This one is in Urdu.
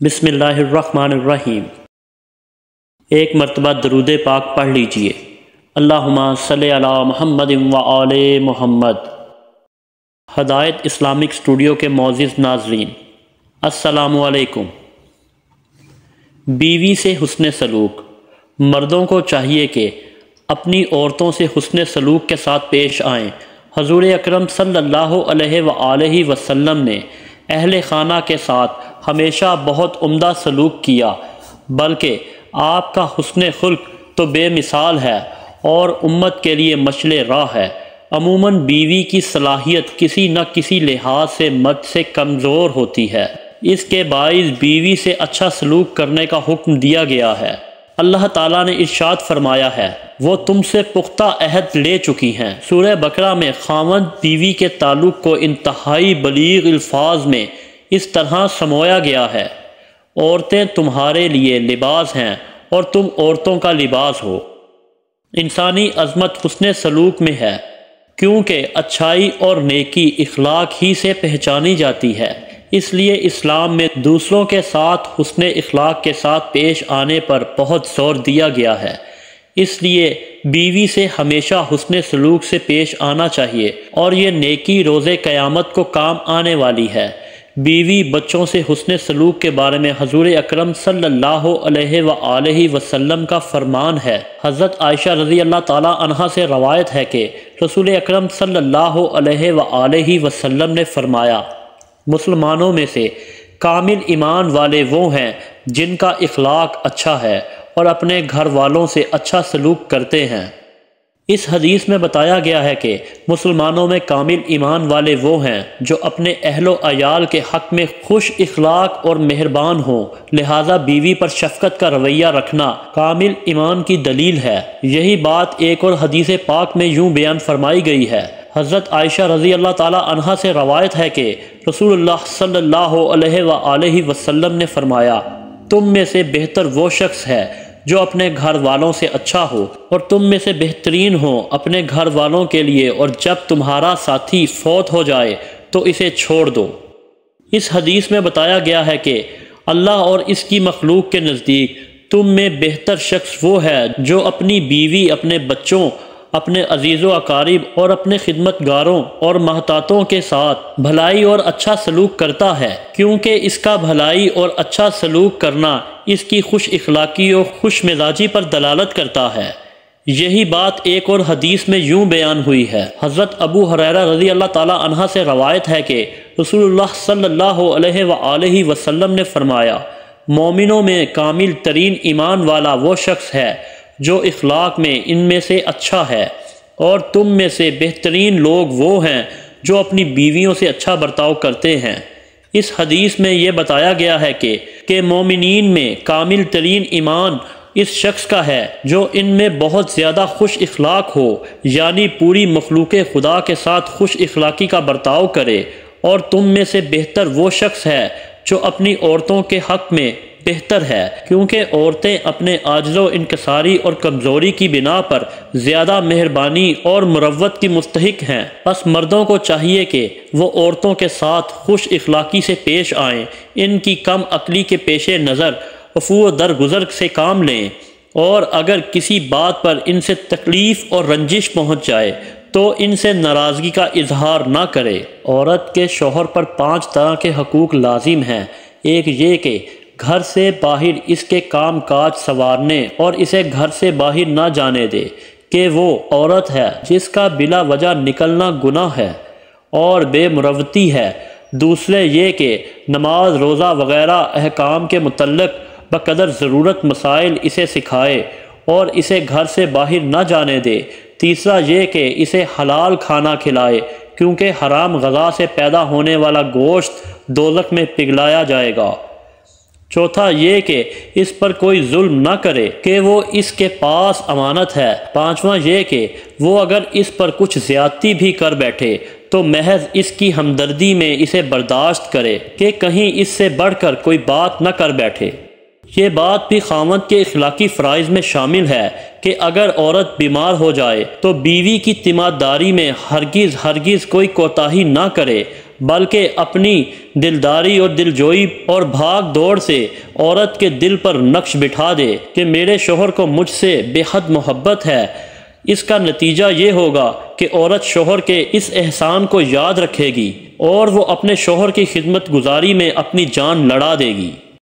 بسم اللہ الرحمن الرحیم۔ ایک مرتبہ درود پاک پڑھ لیجئے۔ اللہم صلی علی محمد و آل محمد۔ ہدایت اسلامک اسٹوڈیو کے معزز ناظرین، السلام علیکم۔ بیوی سے حسن سلوک۔ مردوں کو چاہیے کہ اپنی عورتوں سے حسن سلوک کے ساتھ پیش آئیں۔ حضور اکرم صلی اللہ علیہ وآلہ وسلم نے اہل خانہ کے ساتھ ہمیشہ بہت عمدہ سلوک کیا، بلکہ آپ کا حسن خلق تو بے مثال ہے اور امت کے لیے مشعل راہ ہے۔ عموماً بیوی کی صلاحیت کسی نہ کسی لحاظ سے مرد سے کمزور ہوتی ہے، اس کے باعث بیوی سے اچھا سلوک کرنے کا حکم دیا گیا ہے۔ اللہ تعالیٰ نے ارشاد فرمایا ہے، وہ تم سے پختہ عہد لے چکی ہیں۔ سورہ بقرہ میں خاوند بیوی کے تعلق کو انتہائی بلیغ الفاظ میں اس طرح سمویا گیا ہے، عورتیں تمہارے لیے لباس ہیں اور تم عورتوں کا لباس ہو۔ انسانی عظمت حسن سلوک میں ہے، کیونکہ اچھائی اور نیکی اخلاق ہی سے پہچانی جاتی ہے۔ اس لیے اسلام میں دوسروں کے ساتھ حسن اخلاق کے ساتھ پیش آنے پر بہت زور دیا گیا ہے۔ اس لیے بیوی سے ہمیشہ حسن سلوک سے پیش آنا چاہیے، اور یہ نیکی روز قیامت کو کام آنے والی ہے۔ بیوی بچوں سے حسن سلوک کے بارے میں حضور اکرم صلی اللہ علیہ وآلہ وسلم کا فرمان ہے۔ حضرت عائشہ رضی اللہ تعالیٰ عنہا سے روایت ہے کہ رسول اکرم صلی اللہ علیہ وآلہ وسلم نے فرمایا، مسلمانوں میں سے کامل ایمان والے وہ ہیں جن کا اخلاق اچھا ہے اور اپنے گھر والوں سے اچھا سلوک کرتے ہیں۔ اس حدیث میں بتایا گیا ہے کہ مسلمانوں میں کامل ایمان والے وہ ہیں جو اپنے اہل و عیال کے حق میں خوش اخلاق اور مہربان ہوں، لہٰذا بیوی پر شفقت کا رویہ رکھنا کامل ایمان کی دلیل ہے۔ یہی بات ایک اور حدیث پاک میں یوں بیان فرمائی گئی ہے۔ حضرت عائشہ رضی اللہ تعالیٰ عنہا سے روایت ہے کہ رسول اللہ صلی اللہ علیہ وآلہ وسلم نے فرمایا، تم میں سے بہتر وہ شخص ہے جو اپنے گھر والوں سے اچھا ہو، اور تم میں سے بہترین ہو اپنے گھر والوں کے لیے، اور جب تمہارا ساتھی فوت ہو جائے تو اسے چھوڑ دو۔ اس حدیث میں بتایا گیا ہے کہ اللہ اور اس کی مخلوق کے نزدیک تم میں بہتر شخص وہ ہے جو اپنی بیوی، اپنے بچوں، اپنے عزیز و اقارب اور اپنے خدمت گاروں اور محتاطوں کے ساتھ بھلائی اور اچھا سلوک کرتا ہے، کیونکہ اس کا بھلائی اور اچھا سلوک کرنا اس کی خوش اخلاقی اور خوش مزاجی پر دلالت کرتا ہے۔ یہی بات ایک اور حدیث میں یوں بیان ہوئی ہے۔ حضرت ابو ہریرہ رضی اللہ تعالیٰ عنہ سے روایت ہے کہ رسول اللہ صلی اللہ علیہ وآلہ وسلم نے فرمایا، مومنوں میں کامل ترین ایمان والا وہ شخص ہے جو اخلاق میں ان میں سے اچھا ہے، اور تم میں سے بہترین لوگ وہ ہیں جو اپنی بیویوں سے اچھا برتاؤ کرتے ہیں۔ اس حدیث میں یہ بتایا گیا ہے کہ مومنین میں کامل ترین ایمان اس شخص کا ہے جو ان میں بہت زیادہ خوش اخلاق ہو، یعنی پوری مخلوق خدا کے ساتھ خوش اخلاقی کا برتاؤ کرے، اور تم میں سے بہتر وہ شخص ہے جو اپنی عورتوں کے حق میں بہتر ہے، کیونکہ عورتیں اپنے عاجز و انکساری اور کمزوری کی بنا پر زیادہ مہربانی اور مروت کی مستحق ہیں۔ بس مردوں کو چاہیے کہ وہ عورتوں کے ساتھ خوش اخلاقی سے پیش آئیں، ان کی کم عقلی کے پیش نظر عفو و درگزر سے کام لیں، اور اگر کسی بات پر ان سے تکلیف اور رنجش پہنچ جائے تو ان سے ناراضگی کا اظہار نہ کرے۔ عورت کے شوہر پر 5 طرح کے حقوق لازم ہیں۔ ایک یہ کہ گھر سے باہر اس کے کام کاج سنوارنے اور اسے گھر سے باہر نہ جانے دے، کہ وہ عورت ہے جس کا بلا وجہ نکلنا گناہ ہے اور بے مروتی ہے۔ دوسرے یہ کہ نماز، روزہ وغیرہ احکام کے متعلق بقدر ضرورت مسائل اسے سکھائے اور اسے گھر سے باہر نہ جانے دے۔ تیسرا یہ کہ اسے حلال کھانا کھلائے، کیونکہ حرام غذا سے پیدا ہونے والا گوشت دوزخ میں پگھلایا جائے گا۔ چوتھا یہ کہ اس پر کوئی ظلم نہ کرے کہ وہ اس کے پاس امانت ہے۔ پانچواں یہ کہ وہ اگر اس پر کچھ زیادتی بھی کر بیٹھے تو محض اس کی ہمدردی میں اسے برداشت کرے کہ کہیں اس سے بڑھ کر کوئی بات نہ کر بیٹھے۔ یہ بات بھی خاوند کے اخلاقی فرائض میں شامل ہے کہ اگر عورت بیمار ہو جائے تو بیوی کی تیمارداری میں ہرگز کوئی کوتاہی نہ کرے، بلکہ اپنی دلداری اور دلجوئی اور بھاگ دوڑ سے عورت کے دل پر نقش بٹھا دے کہ میرے شوہر کو مجھ سے بے حد محبت ہے، اس کا نتیجہ یہ ہوگا کہ عورت شوہر کے اس احسان کو یاد رکھے گی اور وہ اپنے شوہر کی خدمت گزاری میں اپنی جان لڑا دے گی۔